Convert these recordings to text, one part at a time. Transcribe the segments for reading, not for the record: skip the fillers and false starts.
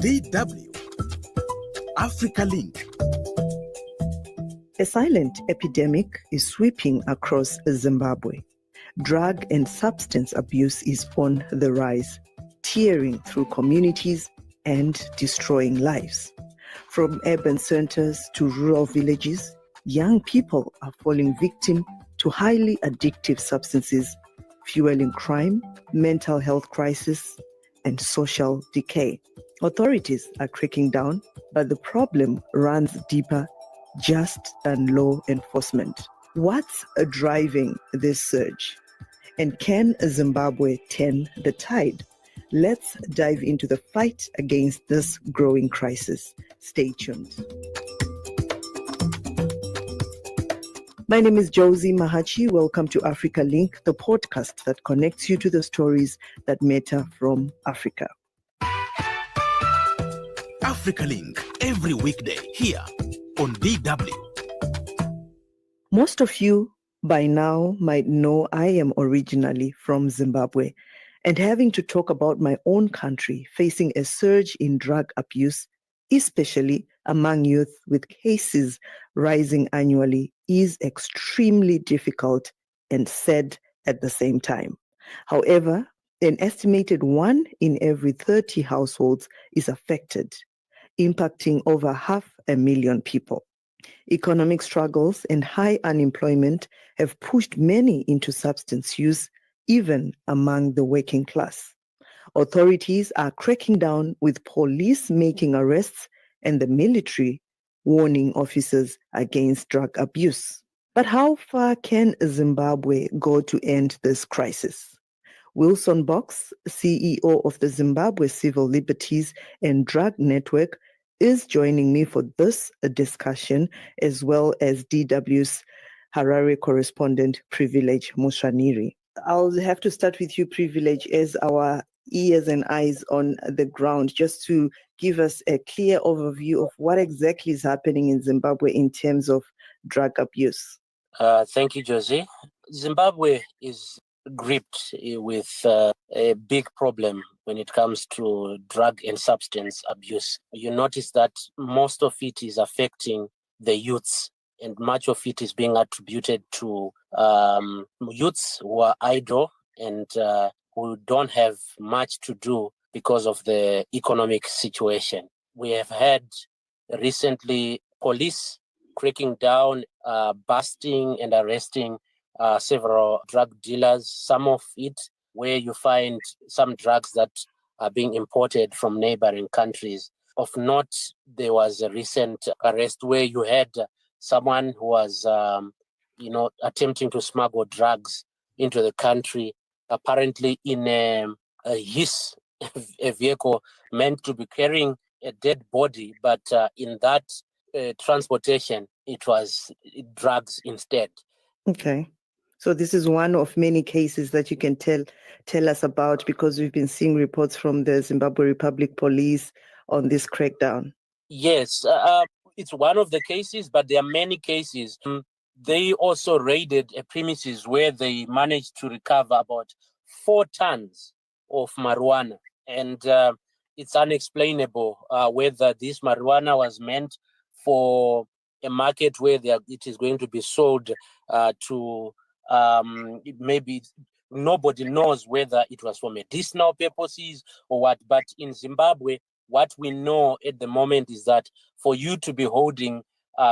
DW Africa Link. A silent epidemic is sweeping across Zimbabwe. Drug and substance abuse is on the rise, tearing through communities and destroying lives. From urban centers to rural villages, young people are falling victim to highly addictive substances, fueling crime, mental health crisis, and social decay. Authorities are cracking down, but the problem runs deeper just than law enforcement. What's driving this surge? And can Zimbabwe turn the tide? Let's dive into the fight against this growing crisis. Stay tuned. My name is Josie Mahachi. Welcome to Africa Link, the podcast that connects you to the stories that matter from Africa. Africa Link, every weekday here on DW. Most of you by now might know I am originally from Zimbabwe, and having to talk about my own country facing a surge in drug abuse, especially among youth with cases rising annually, is extremely difficult and sad at the same time. However, an estimated 1 in every 30 households is affected, impacting over 500,000 people. Economic struggles and high unemployment have pushed many into substance use, even among the working class. Authorities are cracking down, with police making arrests and the military warning officers against drug abuse. But how far can Zimbabwe go to end this crisis? Wilson Box, CEO of the Zimbabwe Civil Liberties and Drug Network, is joining me for this discussion, as well as DW's Harare correspondent, Privilege Mushaniri. I'll have to start with you, Privilege, as our ears and eyes on the ground, just to give us a clear overview of what exactly is happening in Zimbabwe in terms of drug abuse. Thank you, Josie. Zimbabwe is gripped with a big problem when it comes to drug and substance abuse. You notice that most of it is affecting the youths, and much of it is being attributed to youths who are idle and who don't have much to do because of the economic situation. We have had recently police cracking down, busting and arresting several drug dealers, some of it where you find some drugs that are being imported from neighboring countries. Of note, there was a recent arrest where you had someone who was, attempting to smuggle drugs into the country, apparently in a vehicle meant to be carrying a dead body, but in that transportation, it was drugs instead. Okay. So this is one of many cases that you can tell us about, because we've been seeing reports from the Zimbabwe Republic Police on this crackdown. Yes, it's one of the cases, but there are many cases. They also raided a premises where they managed to recover about 4 tons of marijuana. And it's unexplainable whether this marijuana was meant for a market where it is going to be sold to maybe nobody knows whether it was for medicinal purposes or what. But in Zimbabwe, what we know at the moment is that for you to be holding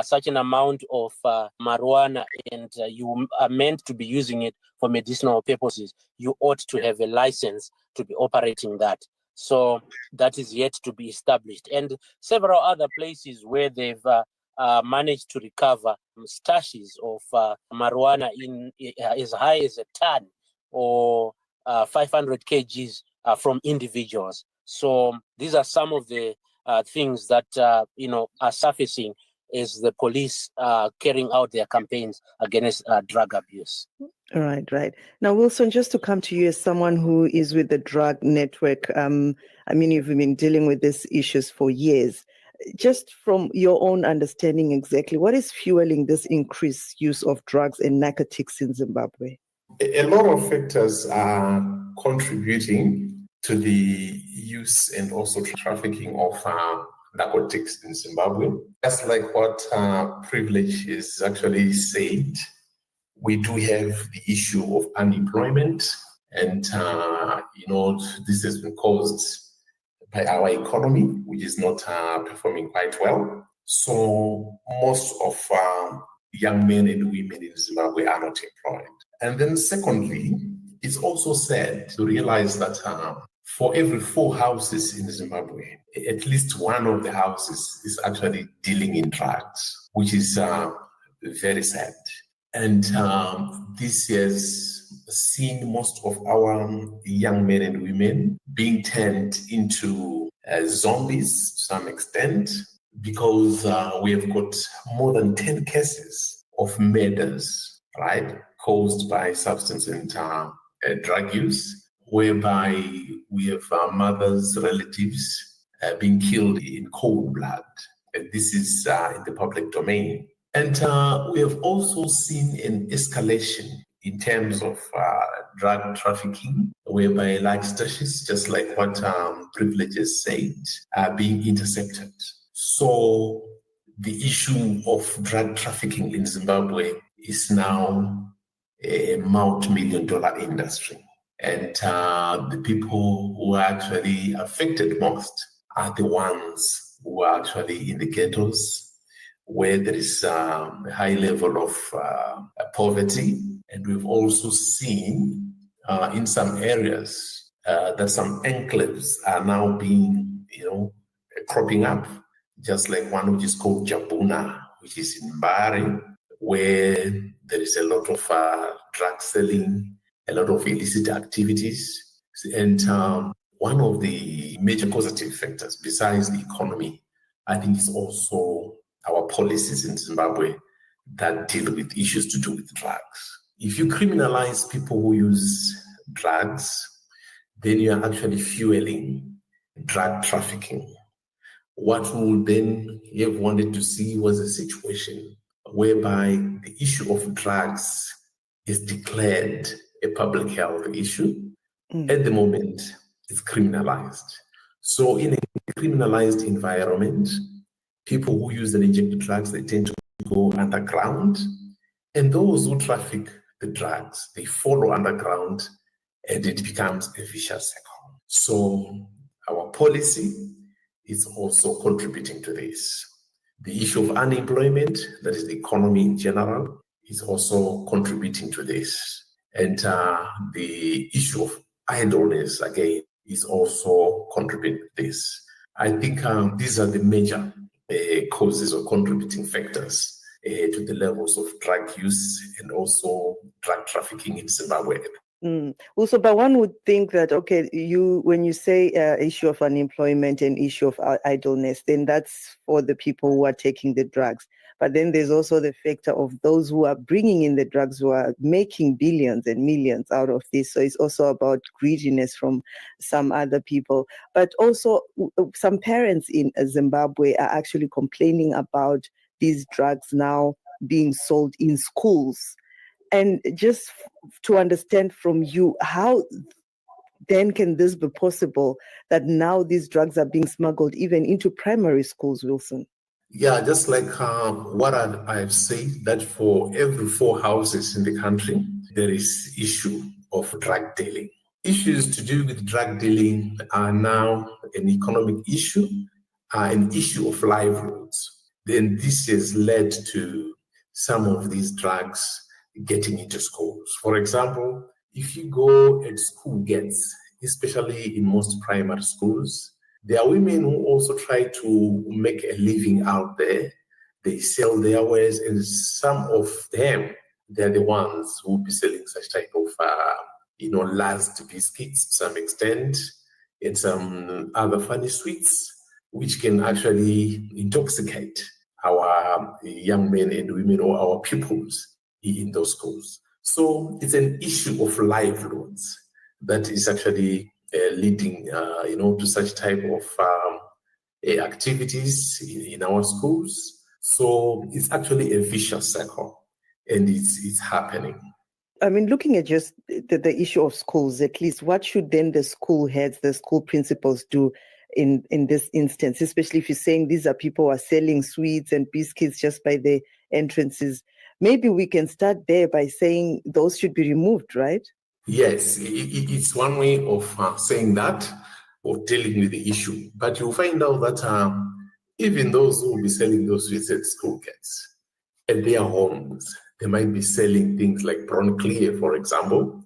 such an amount of marijuana and you are meant to be using it for medicinal purposes, you ought to have a license to be operating that. So that is yet to be established. And several other places where they've managed to recover stashes of marijuana in as high as a ton or 500 kgs from individuals. So these are some of the things that are surfacing as the police carrying out their campaigns against drug abuse. Right. Now, Wilson, just to come to you as someone who is with the drug network, you've been dealing with these issues for years. Just from your own understanding, exactly what is fueling this increased use of drugs and narcotics in Zimbabwe? A lot of factors are contributing to the use and also trafficking of narcotics in Zimbabwe. Just like what Privilege is actually said, we do have the issue of unemployment, and this has been caused by our economy, which is not performing quite well. So most of young men and women in Zimbabwe are not employed. And then secondly, it's also sad to realize that for every 4 houses in Zimbabwe, at least one of the houses is actually dealing in drugs, which is very sad. And this has seen most of our young men and women being turned into zombies to some extent, because we have got more than 10 cases of murders, right, caused by substance and drug use, whereby we have mothers, relatives being killed in cold blood. And this is in the public domain. And we have also seen an escalation in terms of drug trafficking, whereby large stashes, just like what Privileges said, are being intercepted. So the issue of drug trafficking in Zimbabwe is now a multi-million-dollar industry. And the people who are actually affected most are the ones who are actually in the ghettos, where there is a high level of poverty. And we've also seen in some areas that some enclaves are now being, cropping up, just like one which is called Jabuna, which is in Mbare, where there is a lot of drug selling, a lot of illicit activities. And one of the major causative factors, besides the economy, I think is also our policies in Zimbabwe that deal with issues to do with drugs. If you criminalize people who use drugs, then you are actually fueling drug trafficking. What we would then have wanted to see was a situation whereby the issue of drugs is declared a public health issue. At the moment, it's criminalized. So in a criminalized environment, people who use and inject drugs, they tend to go underground. And those who traffic the drugs, they follow underground, and it becomes a vicious cycle. So our policy is also contributing to this. The issue of unemployment, that is the economy in general, is also contributing to this. And the issue of idleness, again, is also contributing to this. I think these are the major causes or contributing factors to the levels of drug use and also drug trafficking in Zimbabwe. Also, but one would think that, okay, when you say issue of unemployment and issue of idleness, then that's for the people who are taking the drugs. But then there's also the factor of those who are bringing in the drugs, who are making billions and millions out of this. So it's also about greediness from some other people. But also some parents in Zimbabwe are actually complaining about these drugs now being sold in schools. And just to understand from you, how then can this be possible that now these drugs are being smuggled even into primary schools, Wilson? Yeah, just like what I've said, that for every 4 houses in the country, there is issue of drug dealing. Issues to do with drug dealing are now an economic issue, an issue of livelihoods. Then this has led to some of these drugs getting into schools. For example, if you go at school gates, especially in most primary schools, there are women who also try to make a living out there. They sell their wares, and some of them, they're the ones who will be selling such type of, last biscuits to some extent, and some other funny sweets, which can actually intoxicate our young men and women or our pupils in those schools. So it's an issue of livelihoods that is actually leading, to such type of activities in our schools. So it's actually a vicious cycle, and it's happening. I mean, looking at just the issue of schools, at least, what should then the school heads, the school principals do in this instance, especially if you're saying these are people who are selling sweets and biscuits just by the entrances? Maybe we can start there by saying those should be removed, right? Yes, it's one way of saying that, or dealing with the issue. But you'll find out that even those who will be selling those sweets at school kids, at their homes, they might be selling things like prawn clear, for example.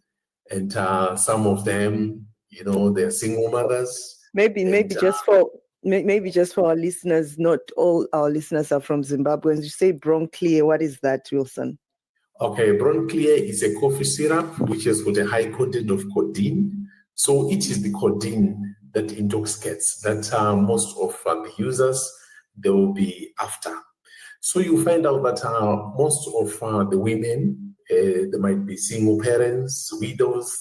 And some of them, they're single mothers. Maybe just for our listeners, not all our listeners are from Zimbabwe. When you say brown clear, what is that, Wilson? Okay, brown clear is a coffee syrup which has got a high content of codeine. So it is the codeine that intoxicates that most of the users they will be after. So you find out that most of the women, they might be single parents, widows,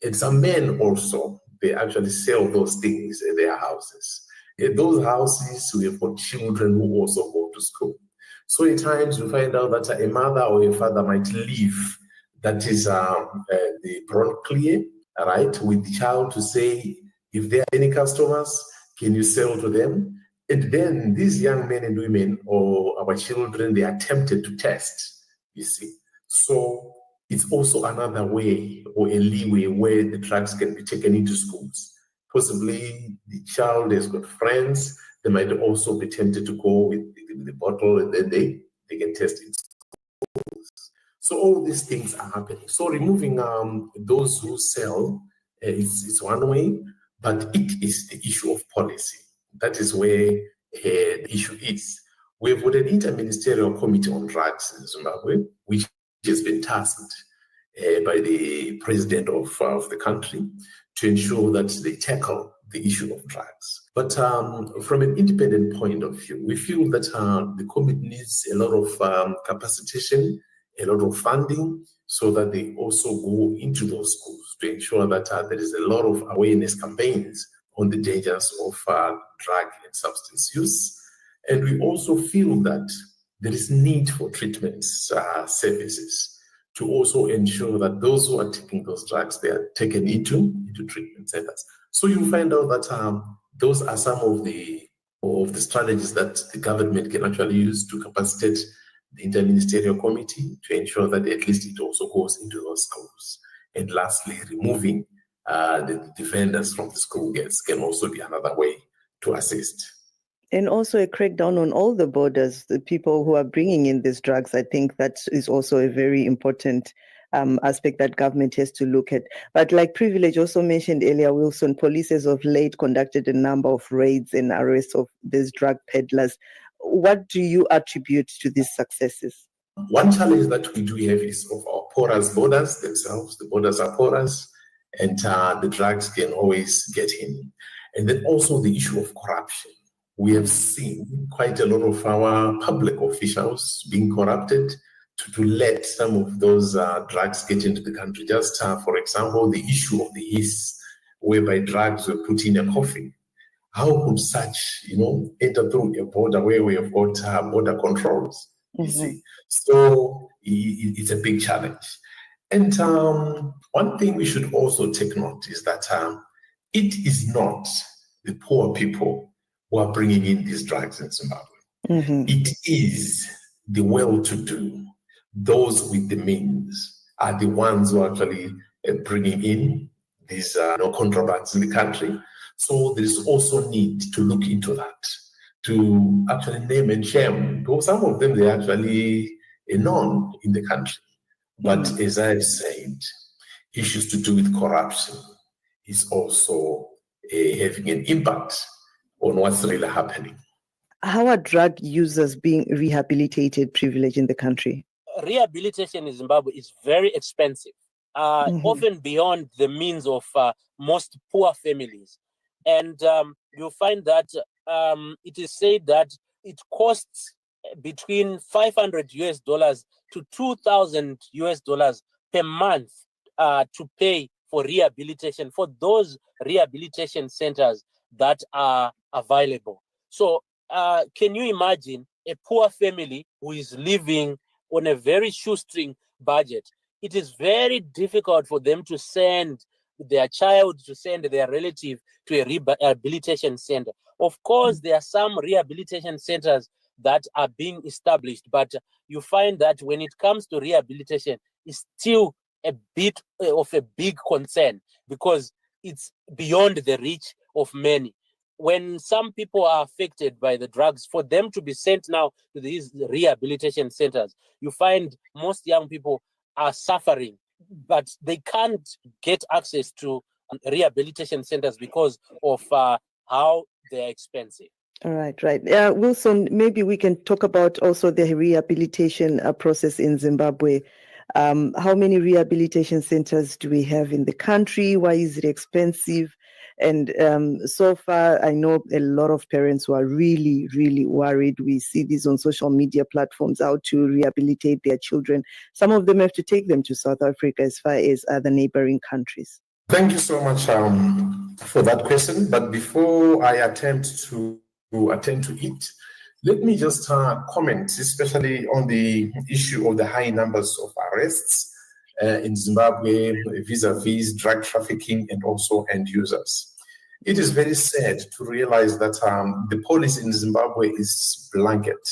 and some men also, they actually sell those things at their houses. In those houses, we have got children who also go to school. So at times you find out that a mother or a father might leave, that is the prawn clear, right, with the child to say, if there are any customers, can you sell to them? And then these young men and women or our children, they are tempted to test, you see. So it's also another way or a leeway where the drugs can be taken into schools. Possibly the child has got friends, they might also be tempted to go with the bottle and then they can test it. So all these things are happening. So removing those who sell is one way, but it is the issue of policy. That is where the issue is. We've got an interministerial committee on drugs in Zimbabwe, which has been tasked by the president of the country to ensure that they tackle the issue of drugs. But from an independent point of view, we feel that the committee needs a lot of capacitation, a lot of funding, so that they also go into those schools to ensure that there is a lot of awareness campaigns on the dangers of drug and substance use. And we also feel that there is need for treatment services to also ensure that those who are taking those drugs, they are taken into treatment centers. So you find out that those are some of the strategies that the government can actually use to capacitate the interministerial committee to ensure that at least it also goes into those schools. And lastly, removing the defenders from the school gates can also be another way to assist. And also a crackdown on all the borders, the people who are bringing in these drugs. I think that is also a very important aspect that government has to look at. But like Privilege also mentioned earlier, Wilson, police has of late conducted a number of raids and arrests of these drug peddlers. What do you attribute to these successes? One challenge that we do have is of our porous borders themselves. The borders are porous and the drugs can always get in. And then also the issue of corruption. We have seen quite a lot of our public officials being corrupted to let some of those drugs get into the country. Just for example, the issue of the yeast, whereby drugs were put in a coffin. How could such, enter through a border where we have got border controls? You see, so it's a big challenge. And one thing we should also take note is that it is not the poor people who are bringing in these drugs in Zimbabwe. It is the well-to-do, those with the means are the ones who are actually bringing in these contrabands in the country. So there is also need to look into that, to actually name and shame. Some of them, they're actually known in the country. But as I've said, issues to do with corruption is also having an impact on what's really happening. How are drug users being rehabilitated, Privilege, in the country? Rehabilitation in Zimbabwe is very expensive, often beyond the means of most poor families. And you'll find that it is said that it costs between $500 to $2,000 per month to pay for rehabilitation for those rehabilitation centers that are available. So can you imagine a poor family who is living on a very shoestring budget it is very difficult for them to send their child, to send their relative to a rehabilitation center. Of course, there are some rehabilitation centers that are being established, but you find that when it comes to rehabilitation, it's still a bit of a big concern because it's beyond the reach of many. When some people are affected by the drugs, for them to be sent now to these rehabilitation centers, you find most young people are suffering, but they can't get access to rehabilitation centers because of how they're expensive. All right, right. Wilson, maybe we can talk about also the rehabilitation process in Zimbabwe. How many rehabilitation centers do we have in the country? Why is it expensive? And so far, I know a lot of parents who are really, really worried. We see this on social media platforms, how to rehabilitate their children. Some of them have to take them to South Africa as far as other neighboring countries. Thank you so much for that question. But before I attempt to attend to it, let me just comment, especially on the issue of the high numbers of arrests in Zimbabwe vis-a-vis drug trafficking and also end users. It is very sad to realize that the policy in Zimbabwe is blanket.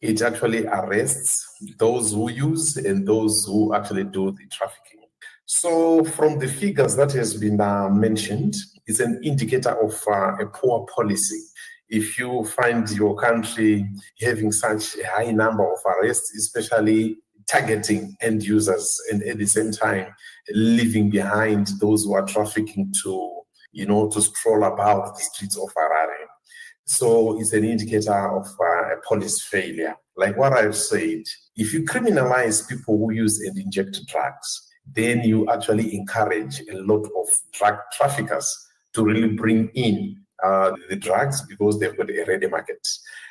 It actually arrests those who use and those who actually do the trafficking. So from the figures that has been mentioned, it's an indicator of a poor policy. If you find your country having such a high number of arrests, especially targeting end users, and at the same time leaving behind those who are trafficking to stroll about the streets of Harare. So it's an indicator of a police failure. Like what I've said, if you criminalize people who use and inject drugs, then you actually encourage a lot of drug traffickers to really bring in the drugs because they've got a ready market.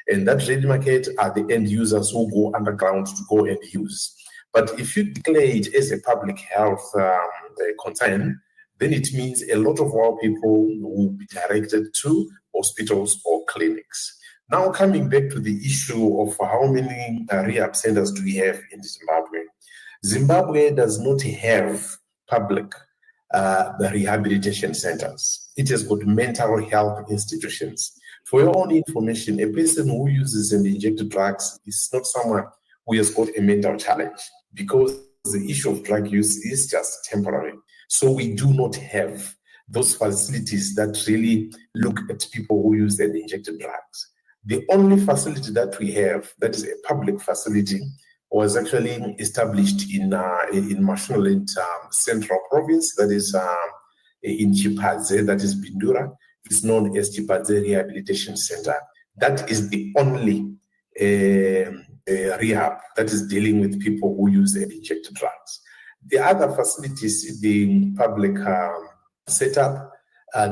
And that ready market are the end users who go underground to go and use. But if you declare it as a public health concern, then it means a lot of our people will be directed to hospitals or clinics. Now, coming back to the issue of how many rehab centers do we have in Zimbabwe? Zimbabwe does not have public rehabilitation centers. It has got mental health institutions. For your own information, a person who uses and injects drugs is not someone who has got a mental challenge because the issue of drug use is just temporary. So we do not have those facilities that really look at people who use and inject drugs. The only facility that we have that is a public facility was actually established in Mashonaland Central Province, that is in Chipadze, that is Bindura. It's known as Chipadze Rehabilitation Center. That is the only rehab that is dealing with people who use and inject drugs. The other facilities in the public setup,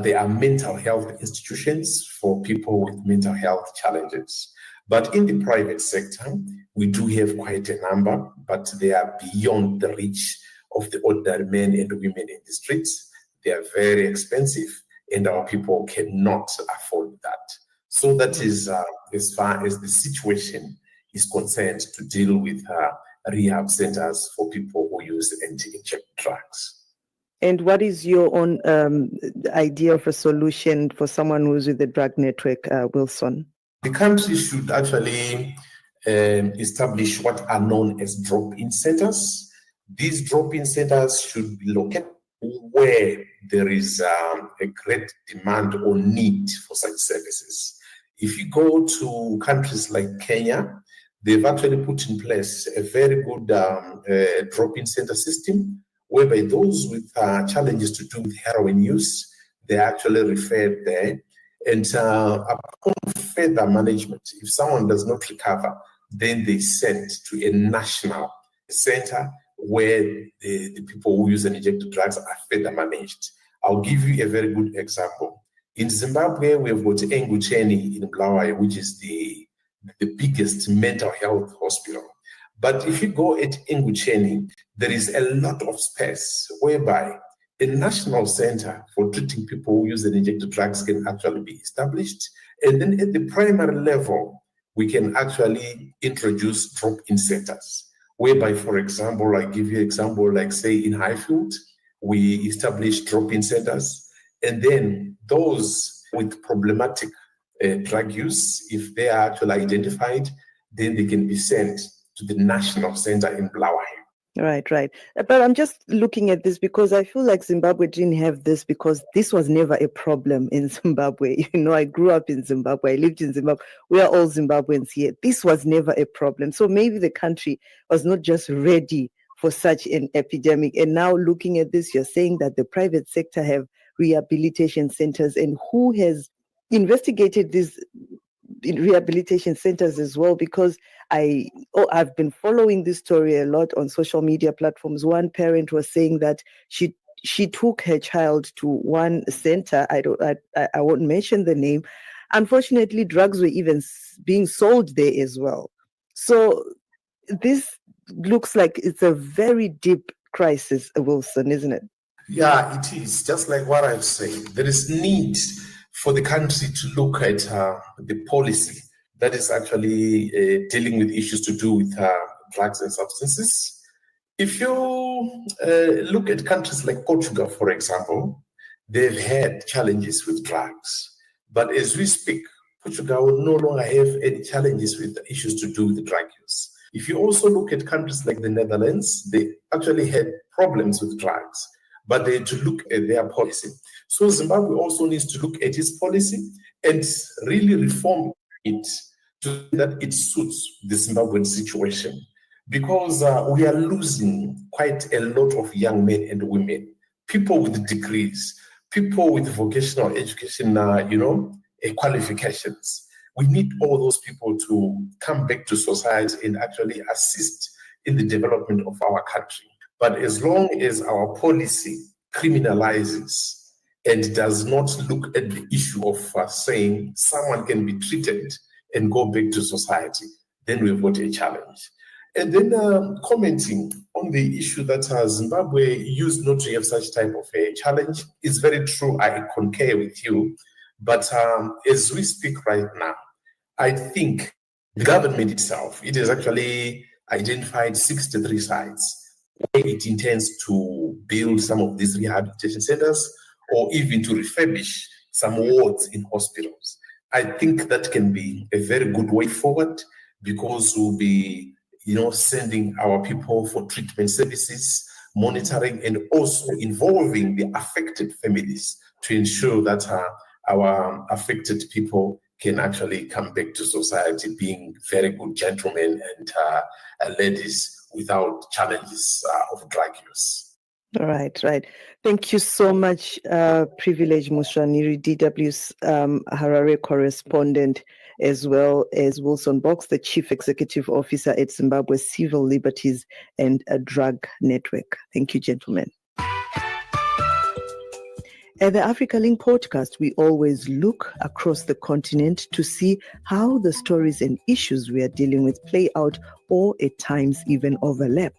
they are mental health institutions for people with mental health challenges. But in the private sector, we do have quite a number, but they are beyond the reach of the ordinary men and women in the streets. They are very expensive, and our people cannot afford that. So that is as far as the situation is concerned to deal with rehab centers for people who use and inject drugs. And what is your own idea of a solution for someone who's with the drug network, Wilson? The country should actually establish what are known as drop-in centers. These drop-in centers should be located where there is a great demand or need for such services. If you go to countries like Kenya, they've actually put in place a very good drop-in center system, whereby those with challenges to do with heroin use, they're actually referred there. And upon further management, if someone does not recover, then they sent to a national center where the people who use and inject drugs are further managed. I'll give you a very good example. In Zimbabwe, we have got Engucheni in Bulawayo, which is the biggest mental health hospital. But if you go at Engucheni, there is a lot of space whereby a national center for treating people who use and inject drugs can actually be established. And then at the primary level, we can actually introduce drop-in centers whereby, for example, I give you an example, like say in Highfield, we established drop-in centers, and then those with problematic drug use, if they are actually identified, then they can be sent to the national center in Blawahi. Right. But I'm just looking at this because I feel like Zimbabwe didn't have this because this was never a problem in Zimbabwe. I grew up in Zimbabwe. I lived in Zimbabwe. We are all Zimbabweans here. This was never a problem. So maybe the country was not just ready for such an epidemic. And now looking at this, you're saying that the private sector have rehabilitation centers, and who has investigated these rehabilitation centers as well? Because I've been following this story a lot on social media platforms. One parent was saying that she took her child to one center. I won't mention the name. Unfortunately, drugs were even being sold there as well. So this looks like it's a very deep crisis, Wilson, isn't it? Yeah, it is. Just like what I've said, there is need for the country to look at the policy that is actually dealing with issues to do with drugs and substances. If you look at countries like Portugal, for example, they've had challenges with drugs. But as we speak, Portugal will no longer have any challenges with issues to do with the drug use. If you also look at countries like the Netherlands, they actually had problems with drugs, but they had to look at their policy. So Zimbabwe also needs to look at its policy and really reform it so that it suits the Zimbabwean situation. Because we are losing quite a lot of young men and women, people with degrees, people with vocational education, qualifications. We need all those people to come back to society and actually assist in the development of our country. But as long as our policy criminalizes and does not look at the issue of saying someone can be treated and go back to society, then we've got a challenge. And then commenting on the issue that Zimbabwe used not to have such type of a challenge is very true. I concur with you. But as we speak right now, I think the government itself, it has actually identified 63 sites where it intends to build some of these rehabilitation centers or even to refurbish some wards in hospitals. I think that can be a very good way forward because we'll be sending our people for treatment services, monitoring, and also involving the affected families to ensure that our affected people can actually come back to society being very good gentlemen and ladies without challenges of drug use. Right. Thank you so much, Privilege Mushaniri, DW's Harare correspondent, as well as Wilson Box, the Chief Executive Officer at Zimbabwe Civil Liberties and Drug Network. Thank you, gentlemen. At the Africa Link podcast, we always look across the continent to see how the stories and issues we are dealing with play out or at times even overlap.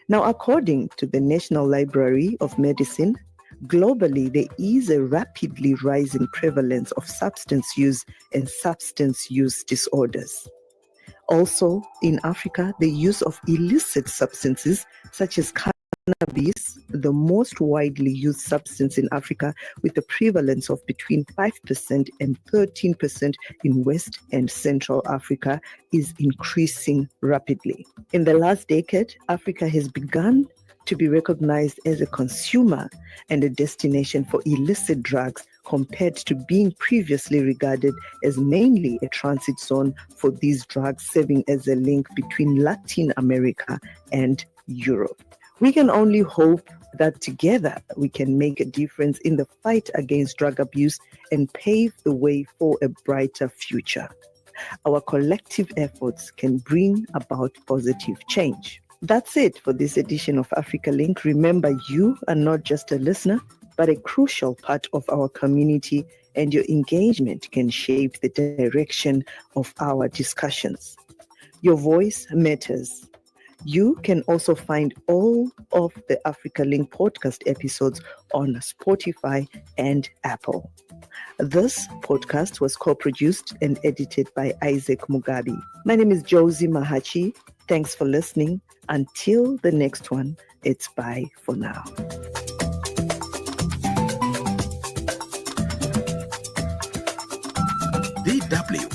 Now, according to the National Library of Medicine, globally, there is a rapidly rising prevalence of substance use and substance use disorders. Also, in Africa, the use of illicit substances such as cannabis, the most widely used substance in Africa, with a prevalence of between 5% and 13% in West and Central Africa, is increasing rapidly. In the last decade, Africa has begun to be recognized as a consumer and a destination for illicit drugs compared to being previously regarded as mainly a transit zone for these drugs, serving as a link between Latin America and Europe. We can only hope that together we can make a difference in the fight against drug abuse and pave the way for a brighter future. Our collective efforts can bring about positive change. That's it for this edition of Africa Link. Remember, you are not just a listener, but a crucial part of our community, and your engagement can shape the direction of our discussions. Your voice matters. You can also find all of the Africa Link podcast episodes on Spotify and Apple. This podcast was co-produced and edited by Isaac Mugabi. My name is Josie Mahachi. Thanks for listening. Until the next one, it's bye for now. DW